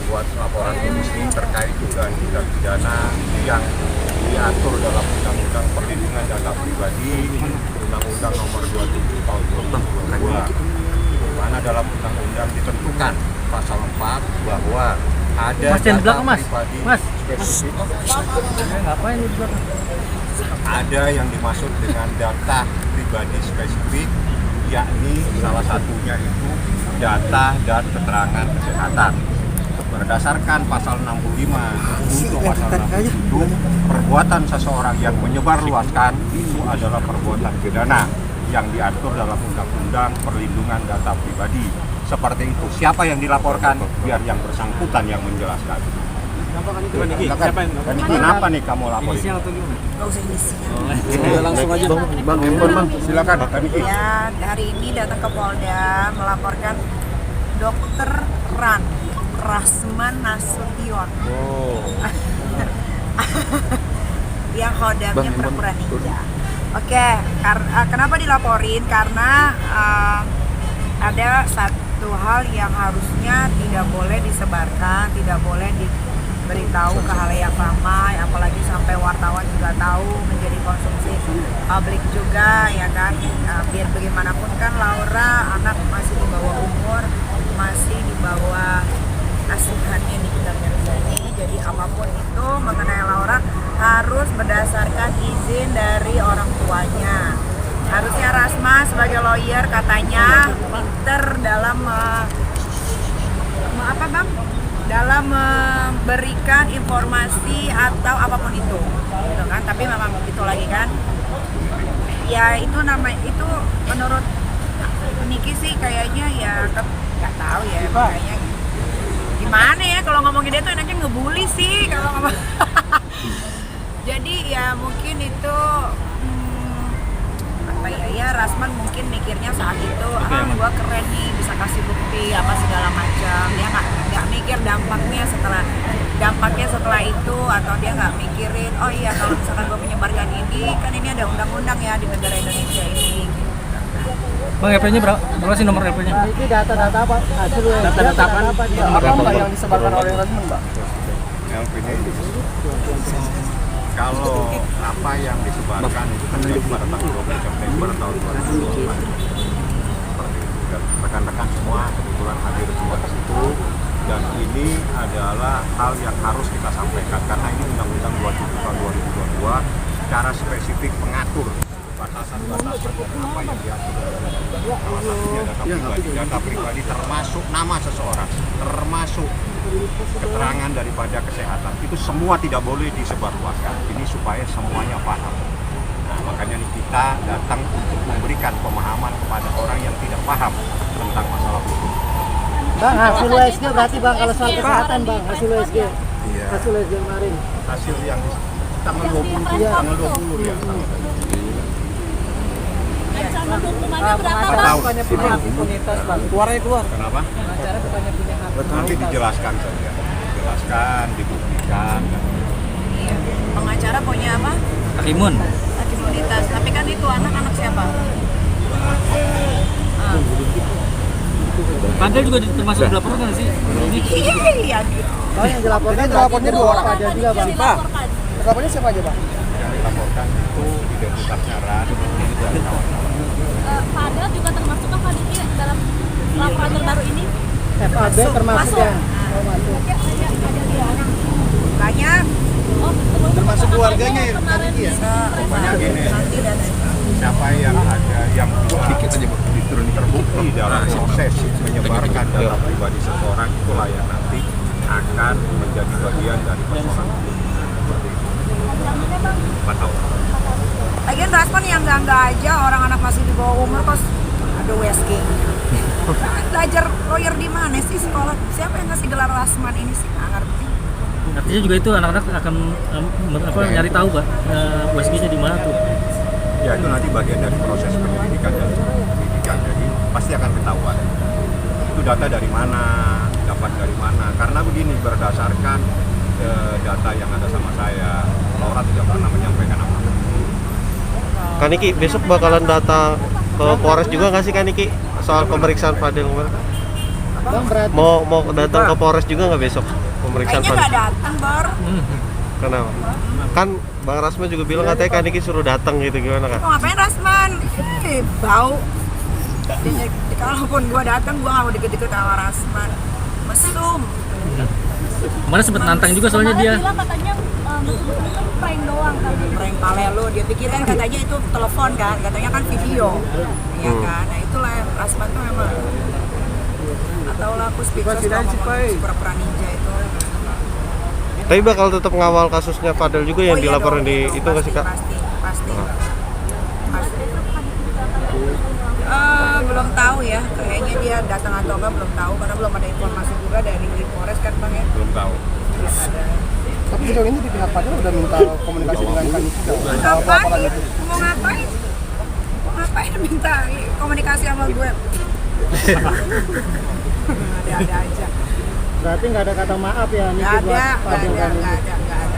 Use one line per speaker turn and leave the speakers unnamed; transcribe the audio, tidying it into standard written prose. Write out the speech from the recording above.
membuat laporan polisi terkait dugaan tindak pidana yang diatur dalam Undang-Undang Perlindungan Data Pribadi, Undang-Undang Nomor 27 Tahun 2022, di mana dalam undang-undang ditentukan pasal 4 bahwa ada data pribadi spesifik.
Ngapain di belakang?
Ada yang dimaksud dengan data pribadi spesifik, yakni salah satunya itu data dan keterangan kesehatan. Berdasarkan pasal 65 untuk pasal 67, perbuatan seseorang yang menyebarluaskan itu adalah perbuatan pidana yang diatur dalam Undang-Undang Perlindungan Data Pribadi. Seperti itu. Siapa yang dilaporkan? Biar yang bersangkutan yang menjelaskan. Kenapa nih kamu laporin?
Inisial atau gimana?
Nggak usah inisial.
Langsung aja
Bang, handphone bang, silakan.
Ya, hari ini datang ke Polda melaporkan Dokter Rasman Nasution. Yang hodamnya perempuan ninja. Oke, kenapa dilaporin? Karena ada satu hal yang harusnya tidak boleh disebarkan, tidak boleh diberitahu ke halayak ramai, apalagi sampai wartawan juga tahu, menjadi konsumsi publik juga, ya kan. Biar bagaimanapun kan Laura anak masih di bawah umur, masih di bawah asuhannya Nikita Mirzani. Jadi apapun itu mengenai Laura harus berdasarkan izin dari orang tuanya. Harusnya Rasma sebagai lawyer katanya pinter dalam dalam memberikan informasi atau apapun itu, gitu kan? Tapi memang itu lagi kan, ya itu itu menurut Niki sih kayaknya ya nggak tahu ya, kayaknya gimana ya kalau ngomongin dia tuh enaknya ngebully sih kalau ngomong. Jadi ya mungkin itu ya Rasman mungkin mikirnya saat itu gua keren nih bisa kasih bukti apa segala macam, dia nggak mikir dampaknya setelah itu, atau dia nggak mikirin oh iya kalau misalkan gua menyebarkan ini kan ini ada undang-undang ya di negara Indonesia ini.
Bang, LP-nya berapa sih nomor LP-nya?
Ini data-data apa? Hasil
Data-data apa?
Apa yang disebarkan oleh Rasman, Mbak?
LP-nya ini. Kalau apa yang disebarkan itu terjadi pada tanggal 20 September tahun 2024. Seperti itu. Dan rekan-rekan semua kebetulan hadir semua di situ. Dan ini adalah hal yang harus kita sampaikan karena ini Undang-Undang 27 tahun 2022 secara spesifik mengatur batasan-batasan apa yang diatur. Salah satunya data pribadi. Data pribadi termasuk nama seseorang, termasuk keterangan daripada kesehatan. Itu semua tidak boleh disebarluaskan. Ini supaya semuanya paham. Nah, makanya kita datang untuk memberikan pemahaman kepada orang yang tidak paham tentang masalah hukum.
Bang, hasil USG berarti Bang kalau soal kesehatan Bang, hasil USG.
Iya.
Hasil USG kemarin.
Hasil yang tanggal 20 ya. Tanggal 20 ya.
Ancaman hukumannya berapa,
Bang?
Bang?
Bukannya punya hak impunitas Bang. Keluarnya keluar.
Kenapa?
Pengacara bukannya punya hak.
Nanti dijelaskan saja. Dijelaskan, dibuktikan.
Iya. Pengacara punya apa?
Hakimun.
Hak imunitas. Tapi kan itu anak siapa?
Padahal juga termasuk dilaporkan nggak sih? Ini
Iya gitu.
Oh, yang dilaporkan dua orang aja juga Bang.
Dilaporkan.
Lapornya siapa aja Bang?
Yang dilaporkan itu identitasnya Ran dan kawan-kawan.
Fadel juga termasuk kan Pak Diki dalam laporan terbaru ini?
FAB termasuk ya? Oh, masuk.
Ada dua orang.
Banyak.
Oh, termasuk keluarganya ya kemarin ya?
Pokoknya gini,
Nanti dan
siapa yang ada yang terbukti dalam proses menyebarkan data pribadi seseorang, itulah yang nanti akan menjadi bagian dari persoalan hukum. Seperti itu. 4 tahun.
Lagian Rasman yang enggak aja orang anak masih di bawah umur kok ada WSG. Belajar lawyer di mana sih sekolah? Siapa yang ngasih gelar Rasman ini sih? Nggak ngerti.
artinya juga itu anak-anak akan nyari tahu Pak, USG-nya di mana tuh?
Ya itu nanti bagian dari proses penyelidikan dan penyidikan, jadi pasti akan ketahuan. Itu data dari mana, dapat dari mana? Karena begini, berdasarkan data yang ada sama saya, Laura tidak pernah menyampaikan apa-apa.
Kak Niki, besok bakalan data ke Polres juga nggak sih Kak Niki soal pemeriksaan Fadel kemarin?
Apa?
Bang berarti
Mau datang ke Polres juga nggak besok pemeriksaan
Kayaknya nggak
Fadil?
datang, Bor.
Kenapa? Kan Bang Rasman juga bilang katanya Kak Niki suruh datang gitu, gimana Kak?
Mau ngapain Rasman? Bau. Kalaupun gua datang, gua nggak mau deket-deket sama Rasman. Mesum.
Kemarin sempet nantang juga soalnya dia.
bilang katanya mesum itu prank doang kali.
Prank pale lu, dia pikir kan katanya itu telepon kan, katanya kan video. Iya kan, nah itulah yang Rasman tuh memang. Atau lah aku speechless kalau ngomong pura-pura ninja itu.
Tapi bakal tetap ngawal kasusnya Fadil juga yang
Oh iya
dilaporin
dong,
di
iya
itu
dong,
nggak sih Kak?
Pasti. Belum tahu ya, kayaknya dia datang atau enggak belum tahu karena belum ada informasi juga dari Polres kan Bang ya.
Belum tahu.
Belum ada.
tapi sejauh ini di pihak Fadil udah minta komunikasi dengan Kak Niki nggak?
Ngapain? Mau ngapain? Mau ngapain minta komunikasi sama gue? Ada aja.
Berarti nggak ada kata maaf ya Niki
Nggak
buat
ada,
Fadil dan Niki.
nggak ada.